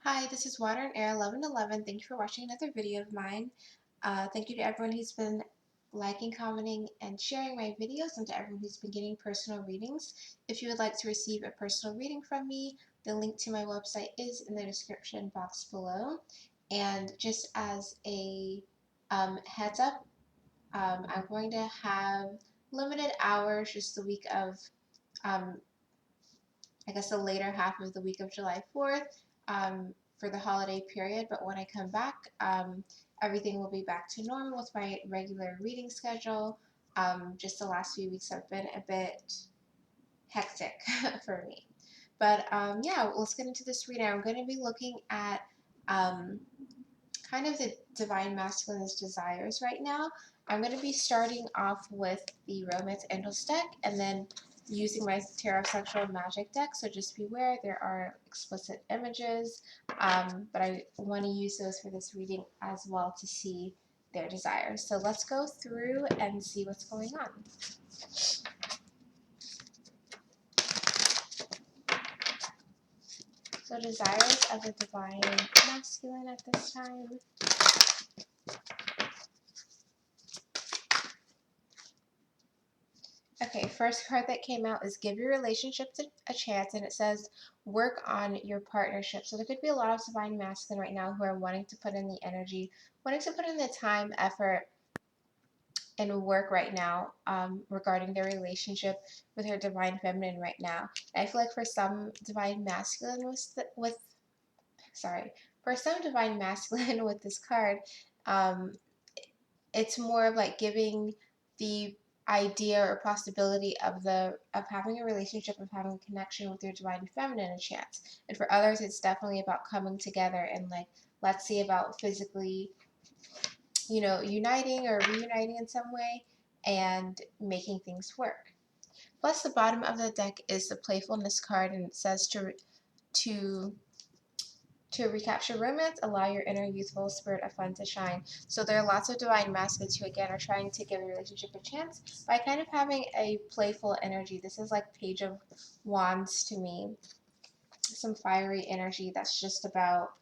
Hi, this is Water and Air 1111. Thank you for watching another video of mine. Thank you to everyone who's been liking, commenting, and sharing my videos, and to everyone who's been getting personal readings. If you would like to receive a personal reading from me, the link to my website is in the description box below. And just as a heads up, I'm going to have limited hours just the week of um, I guess the later half of the week of July 4th for the holiday period. But when I come back, everything will be back to normal with my regular reading schedule. Just the last few weeks have been a bit hectic for me. But yeah, let's get into this reading. I'm going to be looking at um, kind of the Divine Masculine's desires right now. I'm going to be starting off with the Romance Angels deck and then using my Tarot Sexual Magic deck, so just beware, there are explicit images, but I want to use those for this reading as well to see their desires. So let's go through and see what's going on. So desires of the Divine Masculine at this time. Okay, first card that came out is give your relationship a chance, and it says work on your partnership. So there could be a lot of Divine Masculine right now who are wanting to put in the energy, wanting to put in the time, effort, and work right now regarding their relationship with her Divine Feminine right now. And I feel like for some Divine Masculine for some Divine Masculine with this card, um, it's more of like giving the idea or possibility of having a relationship, of having a connection with your Divine Feminine a chance. And for others, it's definitely about coming together and, like, let's see about physically, uniting or reuniting in some way and making things work. Plus, the bottom of the deck is the playfulness card, and it says to to recapture romance, allow your inner youthful spirit of fun to shine. So there are lots of Divine Masculines who, again, are trying to give a relationship a chance by kind of having a playful energy. This is like Page of Wands to me. Some fiery energy that's just about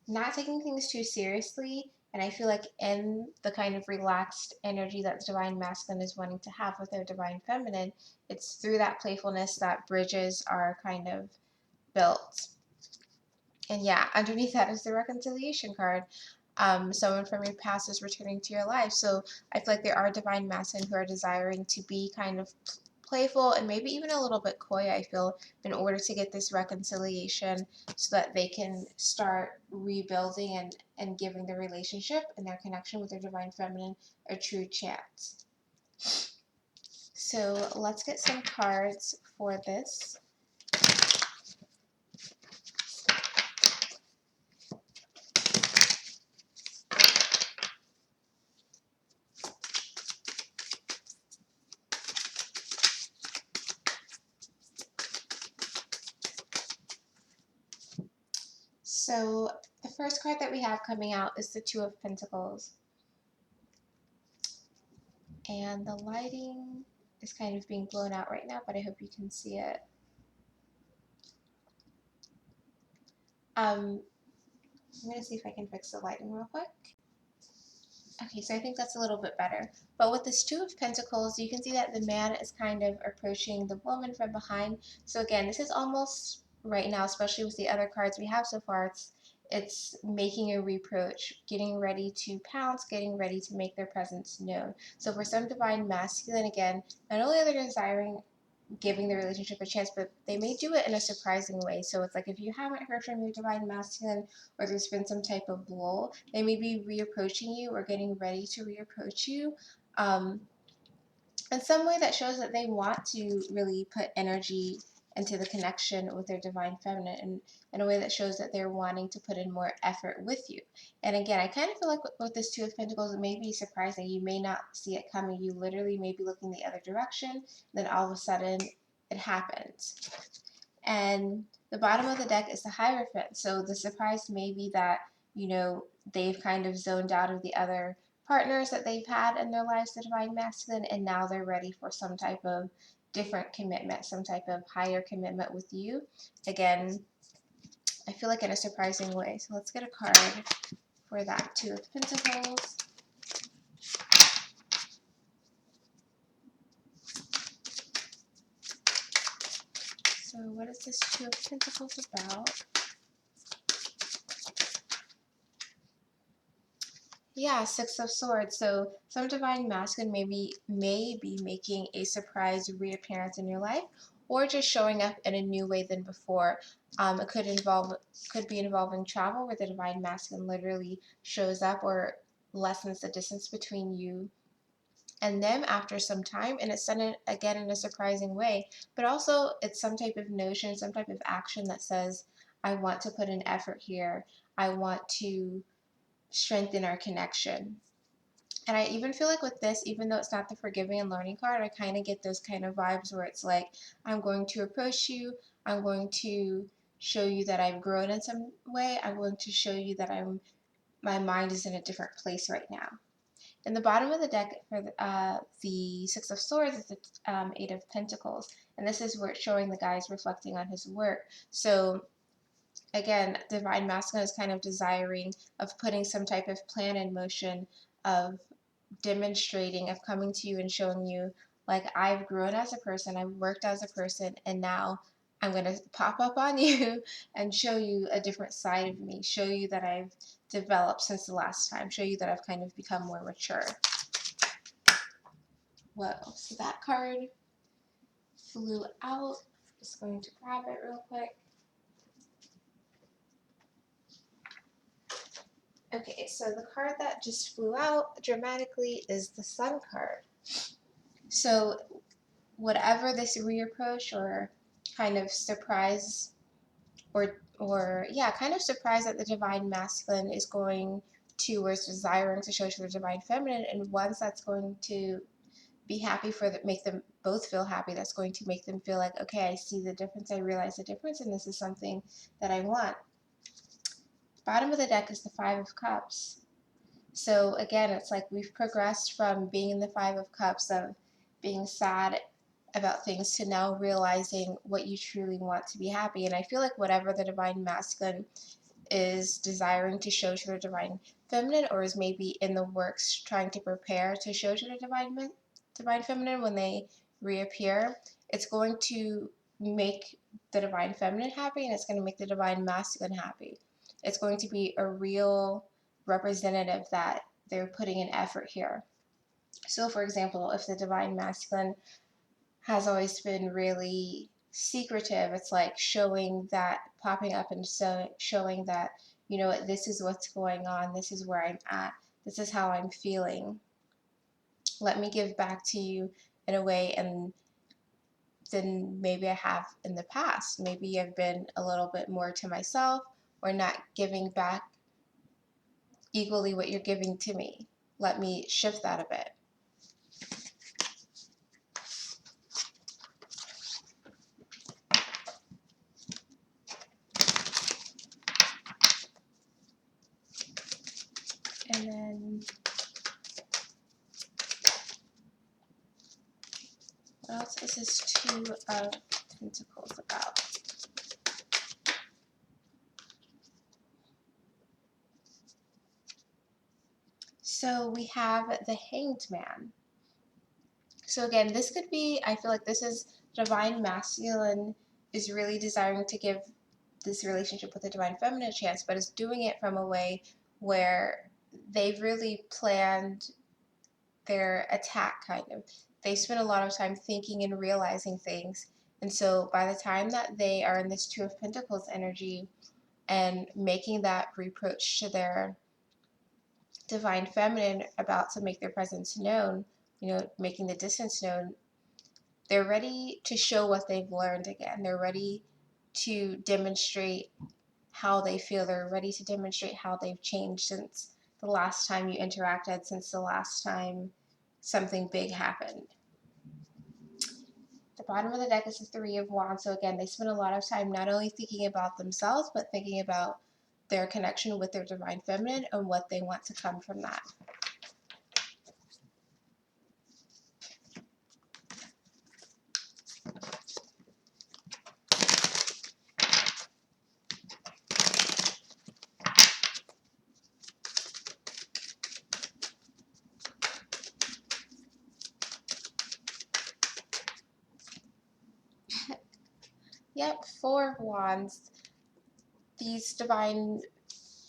not taking things too seriously. And I feel like in the kind of relaxed energy that Divine Masculine is wanting to have with their Divine Feminine, it's through that playfulness that bridges are kind of built. And yeah, underneath that is the reconciliation card. Someone from your past is returning to your life. So I feel like there are Divine Masculine who are desiring to be kind of playful and maybe even a little bit coy, I feel, in order to get this reconciliation so that they can start rebuilding and giving the relationship and their connection with their Divine Feminine a true chance. So let's get some cards for this. So the first card that we have coming out is the Two of Pentacles. And the lighting is kind of being blown out right now, but I hope you can see it. I'm going to see if I can fix the lighting real quick. Okay, so I think that's a little bit better. But with this Two of Pentacles, you can see that the man is kind of approaching the woman from behind. So again, this is almost right now, especially with the other cards we have so far, it's making a reproach, getting ready to pounce, getting ready to make their presence known. So for some Divine Masculine, again, not only are they desiring giving the relationship a chance, but they may do it in a surprising way. So it's like if you haven't heard from your Divine Masculine or there's been some type of lull, they may be reapproaching you or getting ready to reapproach you in some way that shows that they want to really put energy into the connection with their Divine Feminine, and in a way that shows that they're wanting to put in more effort with you. And again, I kind of feel like with this Two of Pentacles, it may be surprising. You may not see it coming. You literally may be looking the other direction, then all of a sudden it happens. And the bottom of the deck is the Hierophant. So the surprise may be that, they've kind of zoned out of the other partners that they've had in their lives, the Divine Masculine, and now they're ready for some type of different commitment, some type of higher commitment with you. Again, I feel like in a surprising way. So let's get a card for that. Two of Pentacles. So what is this Two of Pentacles about? Yeah, Six of Swords. So some divine masculine may be making a surprise reappearance in your life, or just showing up in a new way than before. It could be involving travel, where the divine masculine literally shows up or lessens the distance between you and them after some time, and it's done it again in a surprising way. But also, it's some type of notion, some type of action that says, "I want to put an effort here. I want to strengthen our connection." And I even feel like with this, even though it's not the forgiving and learning card, I kind of get those kind of vibes where it's like, I'm going to approach you. I'm going to show you that I've grown in some way. I'm going to show you that my mind is in a different place right now. In the bottom of the deck for the Six of Swords is the Eight of Pentacles. And this is where it's showing the guy's reflecting on his work. So again, divine masculine is kind of desiring of putting some type of plan in motion, of demonstrating, of coming to you and showing you, like, I've grown as a person, I've worked as a person, and now I'm going to pop up on you and show you a different side of me, show you that I've developed since the last time, show you that I've kind of become more mature. Whoa, so that card flew out. Just going to grab it real quick. Okay, so the card that just flew out dramatically is the Sun card. So whatever this reapproach or kind of surprise kind of surprise that the divine masculine is going to, or is desiring to show to the divine feminine, and once that's going to be happy make them both feel happy, that's going to make them feel like, okay, I see the difference, I realize the difference, and this is something that I want. Bottom of the deck is the Five of Cups. So again, it's like we've progressed from being in the Five of Cups, of being sad about things, to now realizing what you truly want to be happy. And I feel like whatever the divine masculine is desiring to show to the divine feminine, or is maybe in the works trying to prepare to show to the divine feminine when they reappear, it's going to make the divine feminine happy, and it's going to make the divine masculine happy. It's going to be a real representative that they're putting an effort here. So for example, if the divine masculine has always been really secretive, it's like showing that, popping up and showing that, you know what, this is what's going on, this is where I'm at, this is how I'm feeling. Let me give back to you in a way and than maybe I have in the past. Maybe I've been a little bit more to myself, or not giving back equally what you're giving to me. Let me shift that a bit. And then what else is this Two of Pentacles about? So we have the Hanged Man. So again, this could be, I feel like this is divine masculine is really desiring to give this relationship with the divine feminine a chance, but is doing it from a way where they've really planned their attack, kind of. They spend a lot of time thinking and realizing things. And so by the time that they are in this Two of Pentacles energy and making that reproach to their divine feminine about to make their presence known, you know, making the distance known, they're ready to show what they've learned again. They're ready to demonstrate how they feel. They're ready to demonstrate how they've changed since the last time you interacted, since the last time something big happened. The bottom of the deck is the Three of Wands. So again, they spend a lot of time not only thinking about themselves, but thinking about their connection with their divine feminine and what they want to come from that. Four of Wands, these divine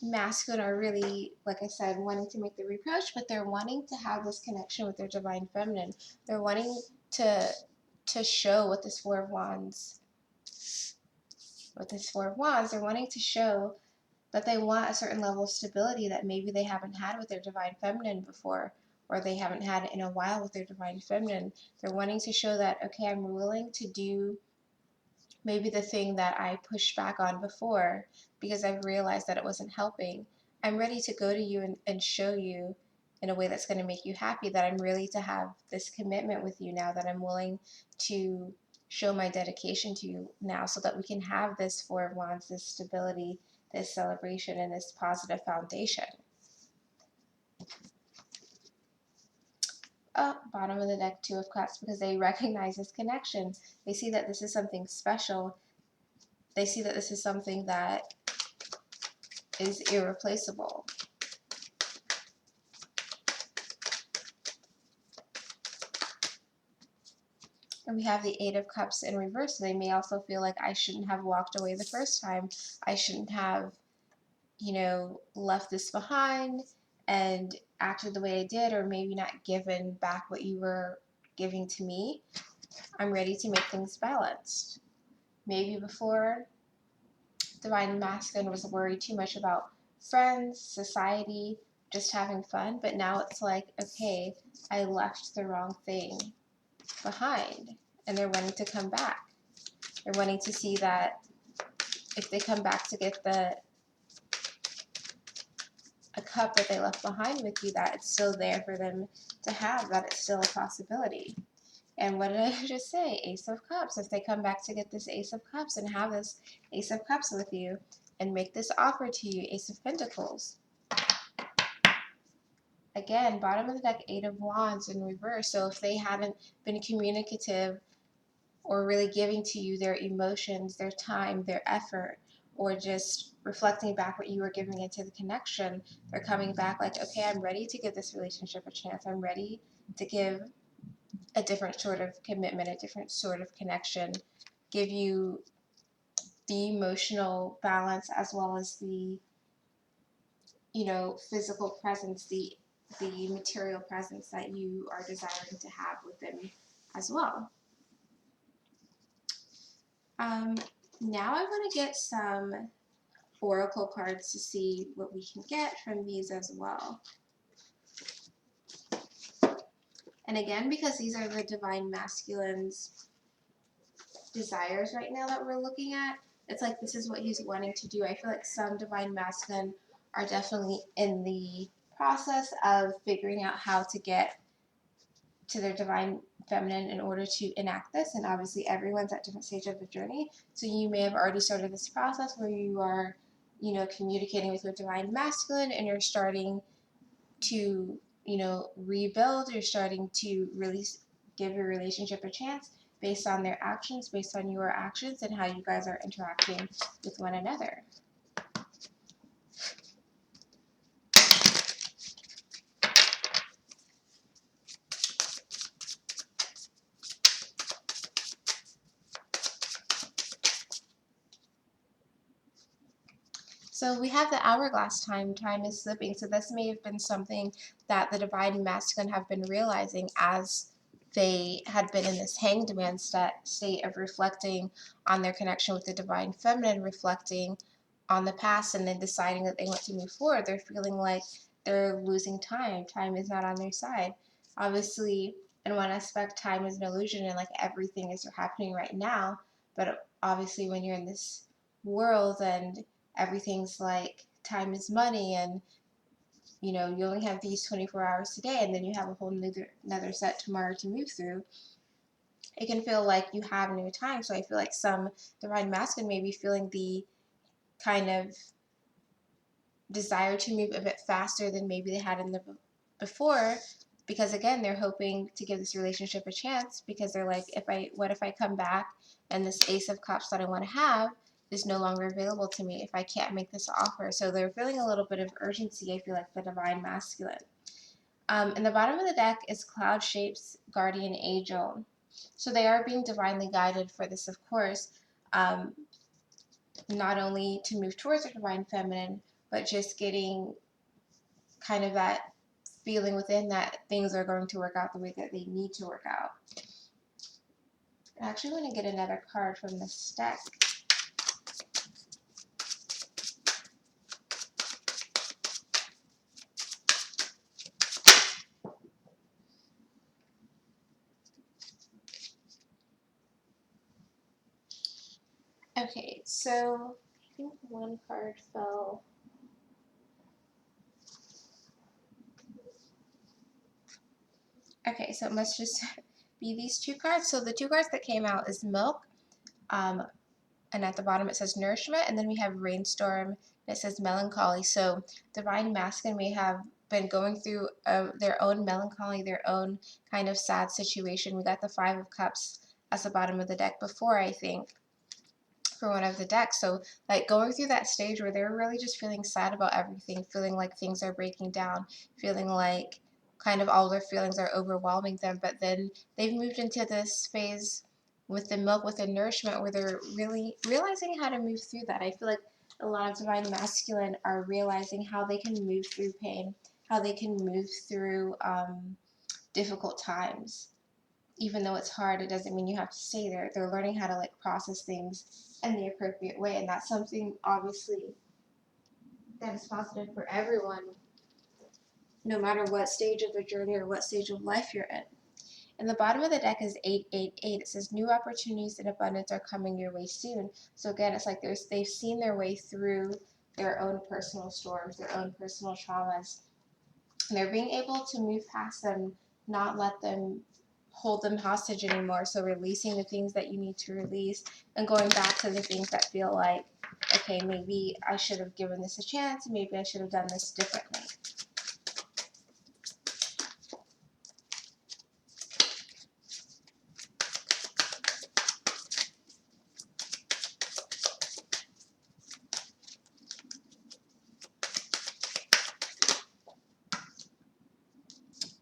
masculine are really, like I said, wanting to make the reproach, but they're wanting to have this connection with their divine feminine. They're wanting to show what this Four of Wands, they're wanting to show that they want a certain level of stability that maybe they haven't had with their divine feminine before, or they haven't had it in a while with their divine feminine. They're wanting to show that, okay, I'm willing to do maybe the thing that I pushed back on before because I've realized that it wasn't helping. I'm ready to go to you and show you in a way that's going to make you happy that I'm ready to have this commitment with you now, that I'm willing to show my dedication to you now so that we can have this Four of Wands, this stability, this celebration, and this positive foundation. Bottom of the deck, Two of Cups, because they recognize this connection. They see that this is something special. They see that this is something that is irreplaceable. And we have the Eight of Cups in reverse. So they may also feel like I shouldn't have walked away the first time. I shouldn't have, left this behind and acted the way I did, or maybe not given back what you were giving to me. I'm ready to make things balanced. Maybe before, divine masculine was worried too much about friends, society, just having fun, but now it's like, okay, I left the wrong thing behind, and they're wanting to come back. They're wanting to see that if they come back to get a cup that they left behind with you, that it's still there for them to have, that it's still a possibility. And what did I just say? Ace of Cups. If they come back to get this Ace of Cups and have this Ace of Cups with you and make this offer to you, Ace of Pentacles. Again, bottom of the deck, Eight of Wands in reverse. So if they hadn't been communicative or really giving to you their emotions, their time, their effort, or just reflecting back what you were giving into the connection, they're coming back like, okay, I'm ready to give this relationship a chance. I'm ready to give a different sort of commitment, a different sort of connection, give you the emotional balance as well as the, physical presence, the material presence that you are desiring to have with them as well. Now I want to get some oracle cards to see what we can get from these as well. And again, because these are the divine masculine's desires right now that we're looking at, it's like this is what he's wanting to do. I feel like some divine masculine are definitely in the process of figuring out how to get to their divine feminine in order to enact this, and obviously everyone's at different stages of the journey. So you may have already started this process where you are, communicating with your divine masculine, and you're starting to, rebuild. You're starting to really give your relationship a chance based on their actions, based on your actions, and how you guys are interacting with one another. So we have the hourglass time. Time is slipping. So this may have been something that the divine masculine have been realizing as they had been in this hanged man state of reflecting on their connection with the divine feminine, reflecting on the past, and then deciding that they want to move forward. They're feeling like they're losing time. Time is not on their side. Obviously, in one aspect, time is an illusion and like everything is happening right now. But obviously, when you're in this world and everything's like time is money, and you only have these 24 hours today, and then you have a whole another set tomorrow to move through, it can feel like you have no time. So I feel like some divine masculine may be feeling the kind of desire to move a bit faster than maybe they had in the before, because again, they're hoping to give this relationship a chance, because they're like, what if I come back and this Ace of Cups that I want to have is no longer available to me if I can't make this offer. So they're feeling a little bit of urgency, I feel like, the divine masculine. And the bottom of the deck is Cloud Shapes Guardian Angel. So they are being divinely guided for this, of course. not only to move towards the divine feminine, but just getting kind of that feeling within that things are going to work out the way that they need to work out. I actually want to get another card from this deck. Okay, so I think one card fell. Okay, so it must just be these two cards. So the two cards that came out is Milk, and at the bottom it says Nourishment, and then we have Rainstorm, and it says Melancholy. So Divine Masculine may have been going through their own melancholy, their own kind of sad situation. We got the Five of Cups at the bottom of the deck before, I think, for one of the decks. So like going through that stage where they're really just feeling sad about everything, feeling like things are breaking down, feeling like kind of all their feelings are overwhelming them, but then they've moved into this phase with the Milk, with the Nourishment, where they're really realizing how to move through that. I feel like a lot of Divine Masculine are realizing how they can move through pain, how they can move through difficult times. Even though it's hard, it doesn't mean you have to stay there. They're learning how to like process things in the appropriate way, and that's something obviously that is positive for everyone, no matter what stage of the journey or what stage of life you're in. And the bottom of the deck is 888. It says new opportunities and abundance are coming your way soon. So again, it's like they've seen their way through their own personal storms, their own personal traumas, and they're being able to move past them, not let them hold them hostage anymore. So releasing the things that you need to release and going back to the things that feel like, okay, maybe I should have given this a chance, maybe I should have done this differently.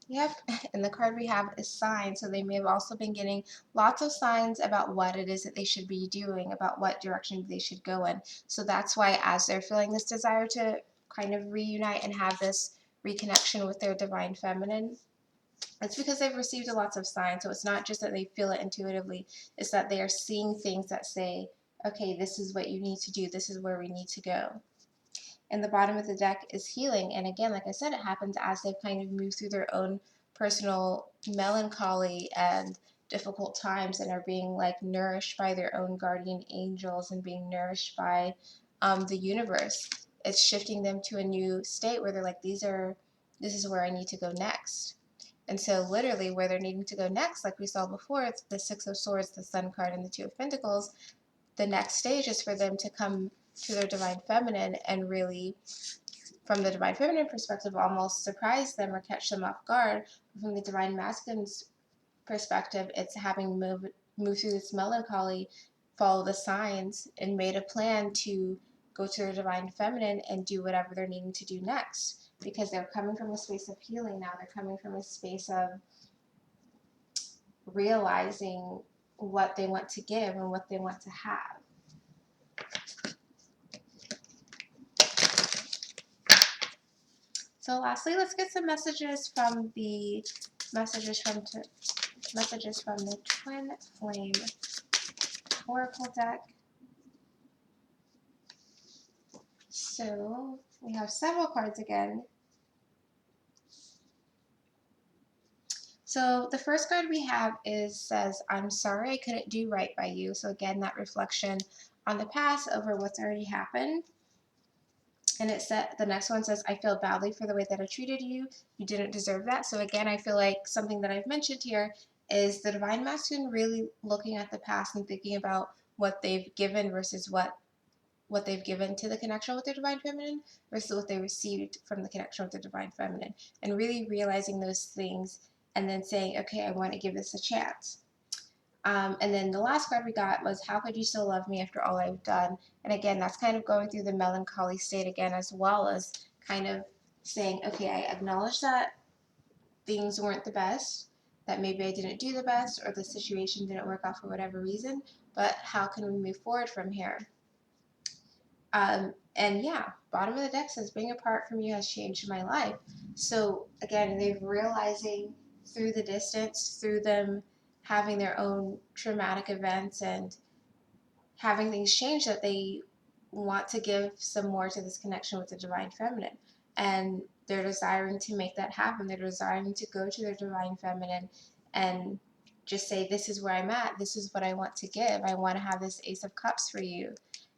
Yep, and the card we have is signs. So they may have also been getting lots of signs about what it is that they should be doing, about what direction they should go in. So that's why, as they're feeling this desire to kind of reunite and have this reconnection with their divine feminine, it's because they've received lots of signs. So it's not just that they feel it intuitively, it's that they are seeing things that say, okay, this is what you need to do, this is where we need to go. And the bottom of the deck is healing. And again, like I said, it happens as they've kind of moved through their own personal melancholy and difficult times and are being like nourished by their own guardian angels and being nourished by the universe. It's shifting them to a new state where they're like, this is where I need to go next. And so literally where they're needing to go next, like we saw before, it's the Six of Swords, the Sun card, and the Two of Pentacles. The next stage is for them to come to their divine feminine and really, from the divine feminine perspective, almost surprise them or catch them off guard. From the divine masculine's perspective, it's having moved through this melancholy, follow the signs, and made a plan to go to their divine feminine and do whatever they're needing to do next. Because they're coming from a space of healing now. They're coming from a space of realizing what they want to give and what they want to have. So lastly, let's get some messages from the Twin Flame Oracle deck. So we have several cards again. So the first card we have says, I'm sorry I couldn't do right by you. So again, that reflection on the past over what's already happened. And the next one says, I feel badly for the way that I treated you. You didn't deserve that. So again, I feel like something that I've mentioned here is the divine masculine really looking at the past and thinking about what they've given versus what they've given to the connection with their divine feminine versus what they received from the connection with the divine feminine, and really realizing those things and then saying, okay, I want to give this a chance. And then the last card we got was, how could you still love me after all I've done? And again, that's kind of going through the melancholy state again, as well as kind of saying, okay, I acknowledge that things weren't the best, that maybe I didn't do the best, or the situation didn't work out for whatever reason, but how can we move forward from here? And yeah, bottom of the deck says being apart from you has changed my life. So again, they're realizing through the distance, through them having their own traumatic events and having things change, that they want to give some more to this connection with the divine feminine. And they're desiring to make that happen. They're desiring to go to their divine feminine and just say, this is where I'm at. This is what I want to give. I want to have this Ace of Cups for you.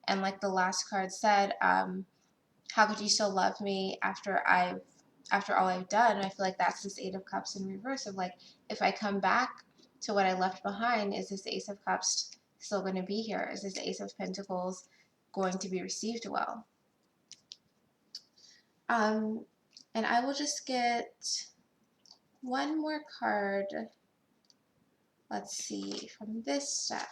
And like the last card said, how could you still love me after all I've done? And I feel like that's this Eight of Cups in reverse of like, if I come back to what I left behind, is this Ace of Cups still going to be here? Is this Ace of Pentacles going to be received well? Um, and I will just get one more card. Let's see, from this deck.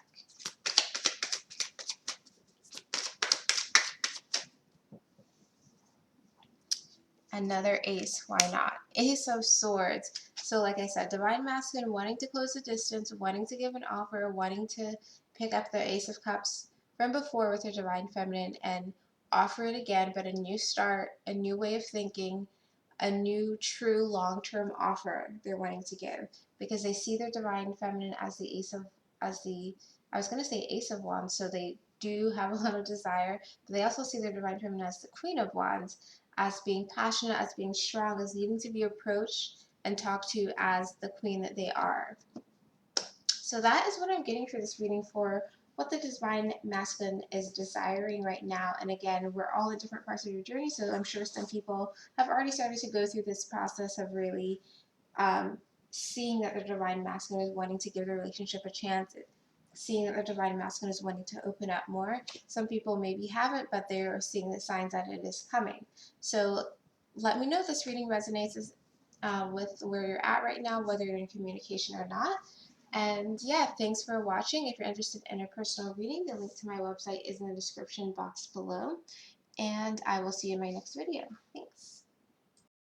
Another ace, why not? Ace of Swords. So like I said, divine masculine wanting to close the distance, wanting to give an offer, wanting to pick up the Ace of Cups from before with their divine feminine and offer it again, but a new start, a new way of thinking, a new true long-term offer they're wanting to give, because they see their divine feminine as the I was going to say Ace of Wands, so they do have a little desire, but they also see their divine feminine as the Queen of Wands, as being passionate, as being strong, as needing to be approached and talked to as the queen that they are. So that is what I'm getting for this reading for what the divine masculine is desiring right now. And again, we're all in different parts of your journey, so I'm sure some people have already started to go through this process of really seeing that the divine masculine is wanting to give the relationship a chance, seeing that the divine masculine is wanting to open up more. Some people maybe haven't, but they're seeing the signs that it is coming. So let me know if this reading resonates with where you're at right now, whether you're in communication or not. And yeah, thanks for watching. If you're interested in a personal reading, the link to my website is in the description box below. And I will see you in my next video. Thanks.